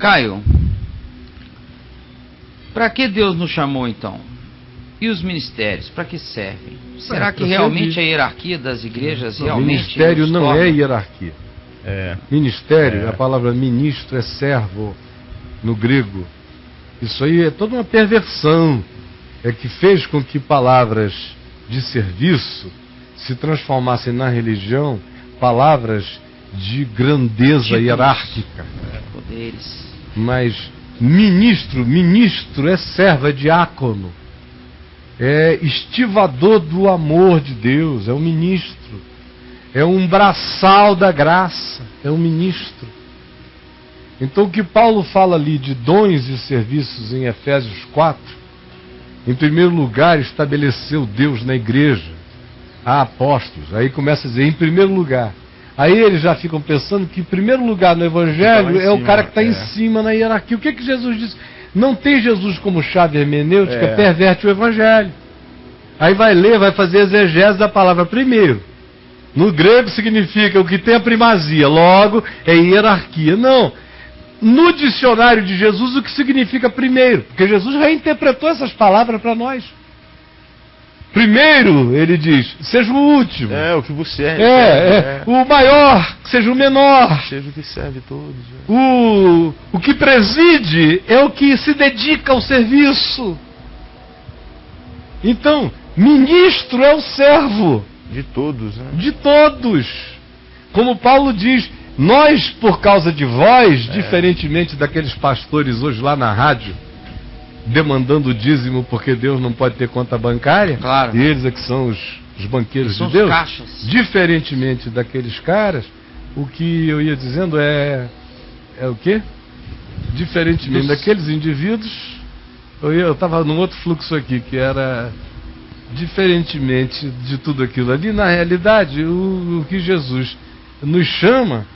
Caio, para que Deus nos chamou então? E os ministérios, para que servem? Será que realmente a hierarquia das igrejas realmente... Ministério não é hierarquia. Ministério, a palavra ministro é servo no grego. Isso aí é toda uma perversão. É que fez com que palavras de serviço se transformassem na religião palavras de grandeza hierárquica. Poderes. Mas ministro é servo, é diácono, é estivador do amor de Deus, é um ministro, é um braçal da graça, é um ministro. Então o que Paulo fala ali de dons e serviços em Efésios 4, em primeiro lugar estabeleceu Deus na igreja, há apóstolos, aí começa a dizer em primeiro lugar. Aí eles já ficam pensando que em primeiro lugar no Evangelho é o cara que está em cima na hierarquia. O que Jesus disse? Não tem Jesus como chave hermenêutica, perverte o Evangelho. Aí vai ler, vai fazer exegese da palavra primeiro. No grego significa o que tem a primazia, logo é hierarquia. Não. No dicionário de Jesus o que significa primeiro? Porque Jesus reinterpretou essas palavras para nós. Primeiro, ele diz, seja o último. O que você o maior, seja o menor. Seja o que serve todos. O que preside é o que se dedica ao serviço. Então, ministro é o servo. De todos, né? De todos. Como Paulo diz, nós, por causa de vós, diferentemente daqueles pastores hoje lá na rádio, demandando o dízimo porque Deus não pode ter conta bancária, claro. E eles é que são os banqueiros são de Deus, caixas. Diferentemente daqueles caras, o que eu ia dizendo é o quê? Diferentemente daqueles indivíduos, eu estava num outro fluxo aqui, que era diferentemente de tudo aquilo ali, na realidade, o que Jesus nos chama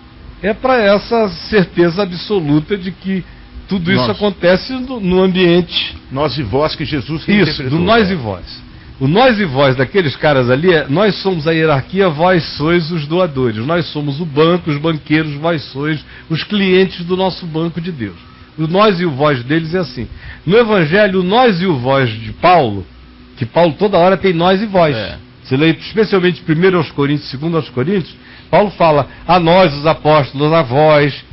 é para essa certeza absoluta de que tudo isso acontece no ambiente. Nós e vós que Jesus reinterpretou. Isso, do nós e vós. O nós e vós daqueles caras ali, nós somos a hierarquia, vós sois os doadores. Nós somos o banco, os banqueiros, vós sois os clientes do nosso banco de Deus. O nós e o vós deles é assim. No Evangelho, o nós e o vós de Paulo, que Paulo toda hora tem nós e vós. Você lê especialmente 1 aos Coríntios, 2 aos Coríntios, Paulo fala a nós, os apóstolos, a vós.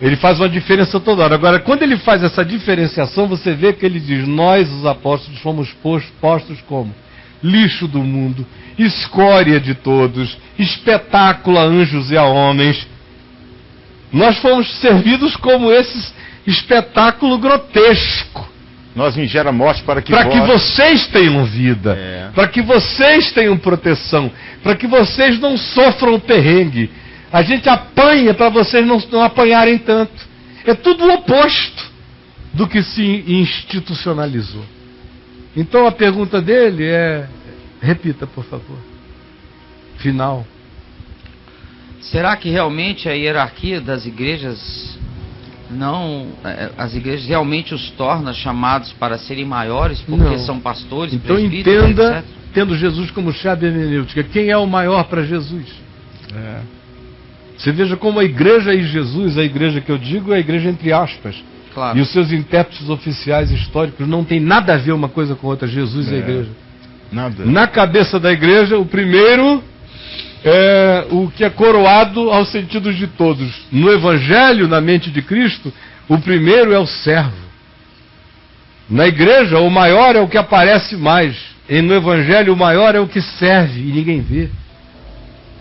Ele faz uma diferença toda hora. Agora, quando ele faz essa diferenciação, você vê que ele diz, nós, os apóstolos, fomos postos como? Lixo do mundo, escória de todos, espetáculo a anjos e a homens. Nós fomos servidos como esse espetáculo grotesco. Nós vim gera morte para que vocês tenham vida, para que vocês tenham proteção, para que vocês não sofram o perrengue. A gente apanha para vocês não apanharem tanto. É tudo o oposto do que se institucionalizou. Então a pergunta dele repita, por favor. Final. Será que realmente a hierarquia das igrejas as igrejas realmente os torna chamados para serem maiores porque são pastores, então presbíteros, entenda, etc? Tendo Jesus como chave hermenêutica, quem é o maior para Jesus? Você veja como a igreja e Jesus, a igreja que eu digo é a igreja entre aspas. Claro. E os seus intérpretes oficiais históricos não tem nada a ver uma coisa com outra, Jesus e a igreja. Nada. Na cabeça da igreja, o primeiro é o que é coroado aos sentidos de todos. No Evangelho, na mente de Cristo, o primeiro é o servo. Na igreja, o maior é o que aparece mais. E no Evangelho, o maior é o que serve e ninguém vê.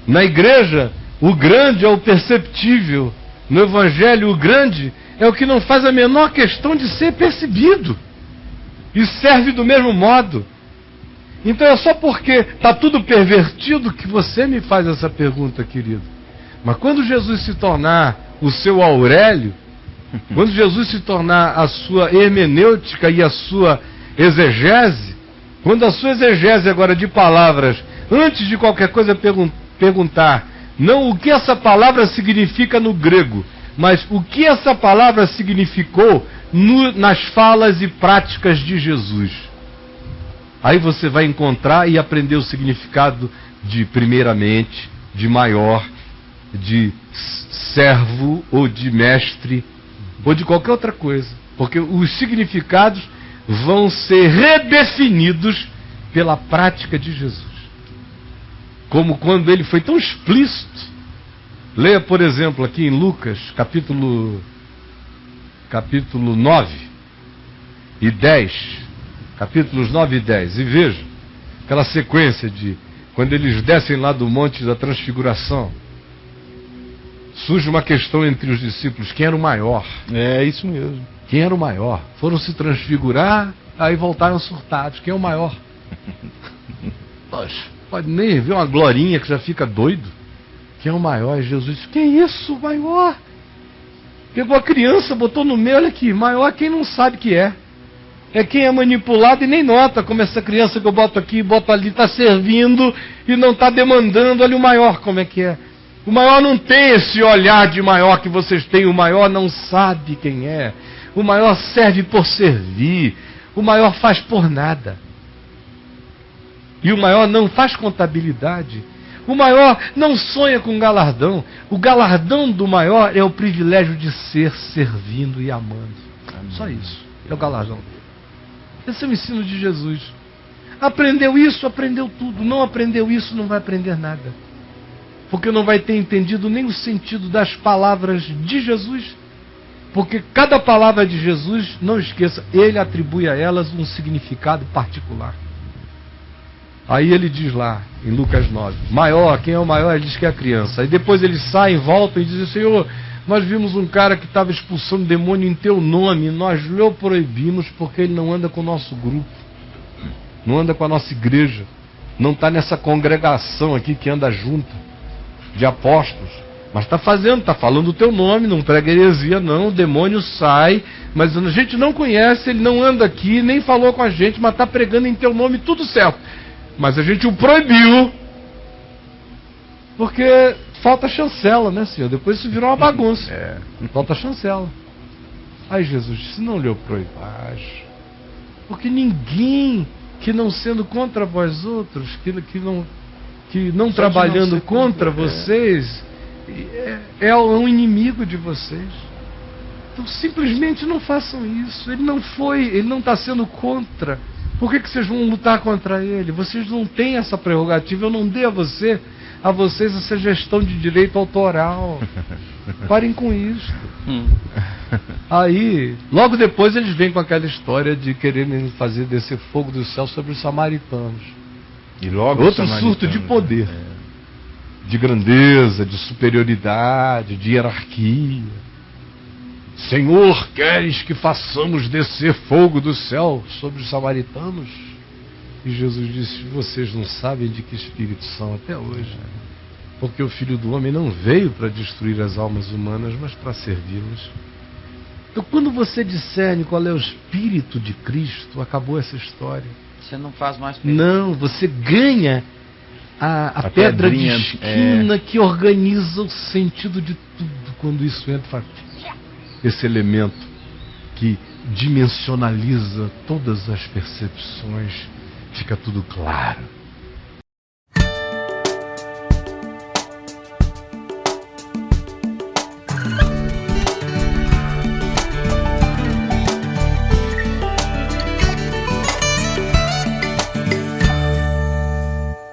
Na igreja, o grande é o perceptível. No Evangelho, o grande é o que não faz a menor questão de ser percebido. E serve do mesmo modo. Então é só porque está tudo pervertido que você me faz essa pergunta, querido. Mas quando Jesus se tornar o seu Aurélio, quando Jesus se tornar a sua hermenêutica e a sua exegese, quando a sua exegese agora de palavras, antes de qualquer coisa perguntar, não o que essa palavra significa no grego, mas o que essa palavra significou nas falas e práticas de Jesus. Aí você vai encontrar e aprender o significado de primeiramente, de maior, de servo ou de mestre, ou de qualquer outra coisa, porque os significados vão ser redefinidos pela prática de Jesus. Como quando ele foi tão explícito. Leia, por exemplo, aqui em Lucas, capítulo 9 e 10, capítulos 9 e 10, e veja aquela sequência de quando eles descem lá do Monte da Transfiguração. Surge uma questão entre os discípulos: quem era o maior? É isso mesmo. Quem era o maior? Foram se transfigurar, aí voltaram surtados. Quem é o maior? Poxa, pode nem ver uma glorinha que já fica doido. Quem é o maior? E Jesus disse: que isso, maior? Pegou a criança, botou no meio, olha aqui, maior quem não sabe que é. É quem é manipulado e nem nota, como essa criança que eu boto aqui, boto ali, está servindo e não está demandando. Olha o maior como é que é. O maior não tem esse olhar de maior que vocês têm. O maior não sabe quem é. O maior serve por servir. O maior faz por nada. E o maior não faz contabilidade. O maior não sonha com galardão. O galardão do maior é o privilégio de ser servindo e amando. Só isso. É o galardão dele. Esse é o ensino de Jesus. Aprendeu isso, aprendeu tudo. Não aprendeu isso, não vai aprender nada. Porque não vai ter entendido nem o sentido das palavras de Jesus. Porque cada palavra de Jesus, não esqueça, ele atribui a elas um significado particular. Aí ele diz lá, em Lucas 9, maior, quem é o maior? Ele diz que é a criança. Aí depois eles saem, voltam e dizem: Senhor, nós vimos um cara que estava expulsando demônio em teu nome, nós lhe o proibimos porque ele não anda com o nosso grupo, não anda com a nossa igreja, não está nessa congregação aqui que anda junto de apóstolos, mas está falando o teu nome, não prega heresia não, o demônio sai, mas a gente não conhece, ele não anda aqui, nem falou com a gente, mas está pregando em teu nome, tudo certo, mas a gente o proibiu, porque falta chancela, né, senhor? Depois isso virou uma bagunça. Falta chancela. Aí Jesus disse: não lhe proibais, porque ninguém que não sendo contra vós outros, que não trabalhando não contra vocês, é um inimigo de vocês. Então simplesmente não façam isso. Ele não está sendo contra. Por que vocês vão lutar contra ele? Vocês não têm essa prerrogativa. Eu não dei a vocês essa gestão de direito autoral. Parem com isso. Aí, logo depois eles vêm com aquela história de quererem fazer descer fogo do céu sobre os samaritanos. E logo outro surto de poder, de grandeza, de superioridade, de hierarquia. Senhor, queres que façamos descer fogo do céu sobre os samaritanos? E Jesus disse: vocês não sabem de que espírito são até hoje, porque o Filho do Homem não veio para destruir as almas humanas, mas para servi-las. Então, quando você discerne qual é o espírito de Cristo, acabou essa história. Você não faz mais pergunta. Não, você ganha a pedra de esquina que organiza o sentido de tudo. Quando isso entra, faz esse elemento que dimensionaliza todas as percepções, fica tudo claro.